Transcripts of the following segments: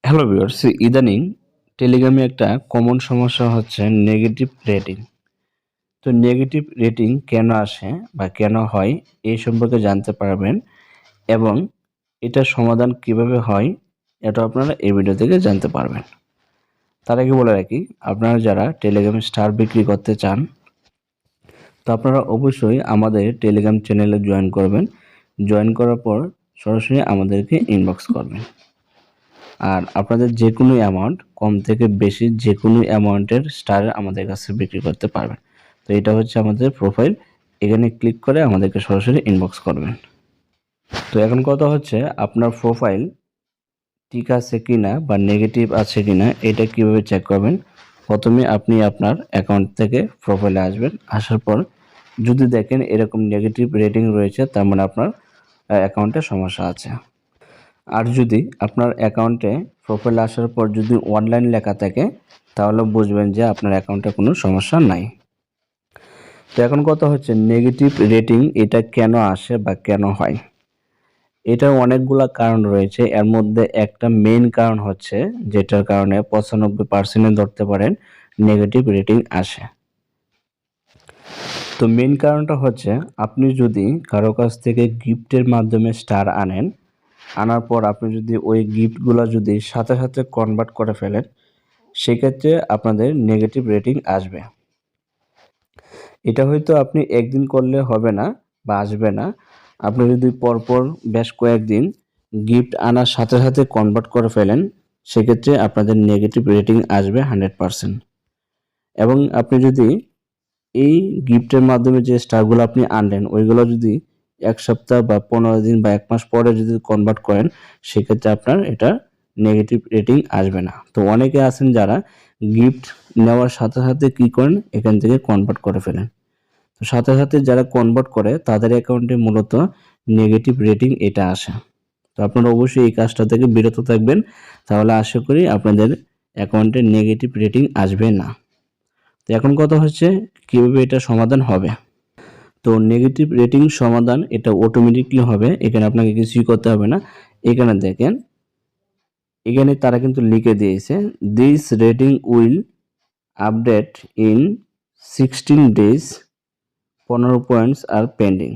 Hello viewers, ইদানিং টেলিগ্রামে একটা কমন সমস্যা হচ্ছে নেগেটিভ রেটিং। তো নেগেটিভ রেটিং কেন আসে বা কেন হয় এই সম্পর্কে জানতে পারবেন এবং এটার সমাধান কিভাবে হয় এটা আপনারা এই ভিডিও থেকে জানতে পারবেন। তার আগে বলে রাখি, আপনারা যারা টেলিগ্রামে স্টার বিক্রি করতে চান তো আপনারা অবশ্যই আমাদের টেলিগ্রাম চ্যানেলে জয়েন করবেন। জয়েন করার পর সরাসরি আমাদেরকে ইনবক্স করবেন। আর আপনাদের যে কোনো অ্যামাউন্ট, কম থেকে বেশি যে কোনো অ্যামাউন্টের স্টার আমাদের কাছে বিক্রি করতে পারবেন। তো এটা হচ্ছে আমাদের প্রোফাইল, এখানে ক্লিক করে আমাদেরকে সরাসরি ইনবক্স করবেন। তো এখন কথা হচ্ছে আপনার প্রোফাইল ঠিক আছে কিনা বা নেগেটিভ আছে কিনা এটা কিভাবে চেক করবেন। প্রথমে আপনি আপনার অ্যাকাউন্ট থেকে প্রোফাইলে আসবেন। আসার পর যদি দেখেন এরকম নেগেটিভ রেটিং রয়েছে, তার মানে আপনার অ্যাকাউন্টে সমস্যা আছে। আর যদি আপনার অ্যাকাউন্টে প্রোফাইলে আসার পর যদি অনলাইন লেখা থাকে তাহলে বুঝবেন যে আপনার অ্যাকাউন্টে কোনো সমস্যা নাই। তো এখন কথা হচ্ছে নেগেটিভ রেটিং এটা কেন আসে বা কেন হয়। এটার অনেকগুলো কারণ রয়েছে, এর মধ্যে একটা মেইন কারণ হচ্ছে যেটার কারণে 95% ধরতে পারেন নেগেটিভ রেটিং আসে। তো মেইন কারণটা হচ্ছে আপনি যদি কারো কাছ থেকে গিফটের মাধ্যমে স্টার আনার পর আপনি যদি ওই গিফটগুলো যদি সাথে সাথে কনভার্ট করে ফেলেন, সেক্ষেত্রে আপনাদের নেগেটিভ রেটিং আসবে। এটা হয়তো আপনি একদিন করলে হবে না বা আসবে না। আপনি যদি পরপর বেশ কয়েকদিন গিফট আনার সাথে সাথে কনভার্ট করে ফেলেন, সেক্ষেত্রে আপনাদের নেগেটিভ রেটিং আসবে 100%। এবং আপনি যদি এই গিফটের মাধ্যমে যে স্টারগুলো আপনি আনলেন ওইগুলো যদি 1 সপ্তাহ বা 15 দিন বা 1 মাস পরে যদি কনভার্ট করেন, সেক্ষেত্রে আপনার এটা নেগেটিভ রেটিং আসবে না। তো অনেকে আছেন যারা গিফট নেওয়ার সাথে সাথে কী করেন, এখান থেকে কনভার্ট করে ফেলেন। তো সাথে সাথে যারা কনভার্ট করে তাদের অ্যাকাউন্টে মূলত নেগেটিভ রেটিং এটা আসে। তো আপনারা অবশ্যই এই কাজটা থেকে বিরত থাকবেন, তাহলে আশা করি আপনাদের অ্যাকাউন্টে নেগেটিভ রেটিং আসবে না। তো এখন কথা হচ্ছে কীভাবে এটা সমাধান হবে। তো নেগেটিভ রেটিং সমাধান এটা অটোমেটিকলি হবে, এখানে আপনাকে কিছুই করতে হবে না। এখানে দেখেন, এখানে তারা কিন্তু লিখে দিয়েছে this rating will update in 16 days, 15 points আর পেন্ডিং।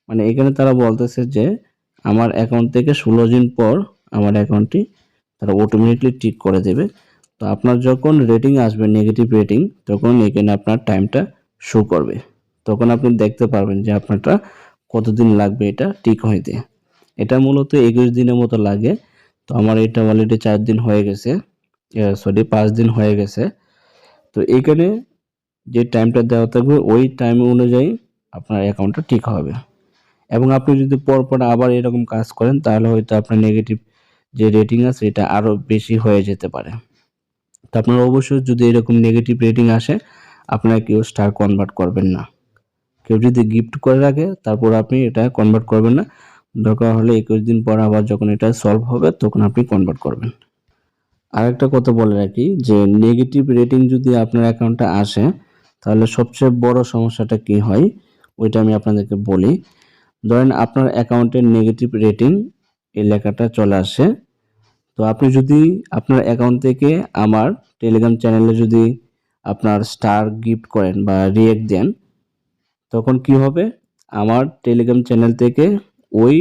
মানে এখানে তারা বলতেছে যে আমার অ্যাকাউন্ট থেকে 16 দিন পর আমার অ্যাকাউন্টটি তারা অটোমেটিকলি ঠিক করে দেবে। তো আপনার যখন রেটিং আসবে নেগেটিভ রেটিং, তখন এখানে আপনার টাইমটা শো করবে। তখন আপনি দেখতে পারবেন যে আপনারটা কতদিন লাগবে এটা ঠিক হইতে। এটা মূলত 21 দিনের মতো লাগে। তো আমার এটা অলরেডি 4 দিন হয়ে গেছে, 5 দিন হয়ে গেছে। তো এইখানে যে টাইমটা দেওয়া থাকবে ওই টাইম অনুযায়ী আপনার অ্যাকাউন্টটা ঠিক হবে। এবং আপনি যদি পরপর আবার এরকম কাজ করেন তাহলে হয়তো আপনার নেগেটিভ যে রেটিং আছে এটা আরও বেশি হয়ে যেতে পারে। তো আপনারা অবশ্যই যদি এরকম নেগেটিভ রেটিং আসে, আপনারা কেউ স্টার কনভার্ট করবেন না। কেউ যদি গিফট করে রাখে তারপর আপনি এটা কনভার্ট করবেন না। দরকার হলে 21 দিন পর আবার যখন এটা সলভ হবে তখন আপনি কনভার্ট করবেন। আরেকটা কথা বলে রাখি যে নেগেটিভ রেটিং যদি আপনার অ্যাকাউন্টে আসে তাহলে সবচেয়ে বড় সমস্যাটা কি হয় ওইটা আমি আপনাদেরকে বলি। ধরেন আপনার অ্যাকাউন্টের নেগেটিভ রেটিং এই লেখাটা চলে আসে। তো আপনি যদি আপনার অ্যাকাউন্ট থেকে আমার টেলিগ্রাম চ্যানেলে যদি আপনার স্টার গিফট করেন বা রিঅ্যাক্ট দেন, তখন কি হবে, আমার টেলিগ্রাম চ্যানেল থেকে ওই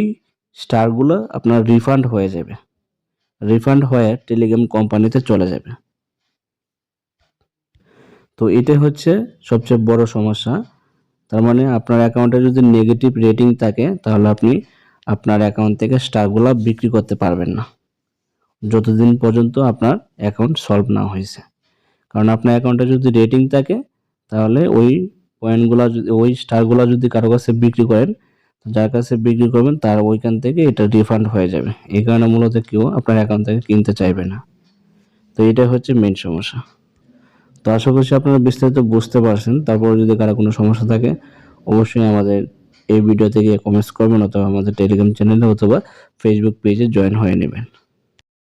স্টারগুলো আপনার রিফান্ড হয়ে যাবে। রিফান্ড হয়ে টেলিগ্রাম কোম্পানিতে চলে যাবে। তো এটাই হচ্ছে সবচেয়ে বড় সমস্যা। তার মানে আপনার অ্যাকাউন্টে যদি নেগেটিভ রেটিং থাকে তাহলে আপনি আপনার অ্যাকাউন্ট থেকে স্টারগুলো বিক্রি করতে পারবেন না যতদিন পর্যন্ত আপনার অ্যাকাউন্ট সলভ না হয়েছে। কারণ আপনার অ্যাকাউন্টে যদি রেটিং থাকে তাহলে ওই পয়েন্টগুলো যদি ওই স্টারগুলো যদি কারো কাছে বিক্রি করেন, যার কাছে বিক্রি করবেন তার ওইখান থেকে এটা রিফান্ড হয়ে যাবে। এই কারণে মূলত কেউ আপনার অ্যাকাউন্ট থেকে কিনতে চাইবে না। তো এটাই হচ্ছে মেইন সমস্যা। তো আশা করছি আপনারা বিস্তারিত বুঝতে পারছেন। তারপরে যদি কারো কোনো সমস্যা থাকে অবশ্যই আমাদের এই ভিডিও থেকে কমেন্টস করবেন অথবা আমাদের টেলিগ্রাম চ্যানেলে অথবা ফেসবুক পেজে জয়েন হয়ে নেবেন।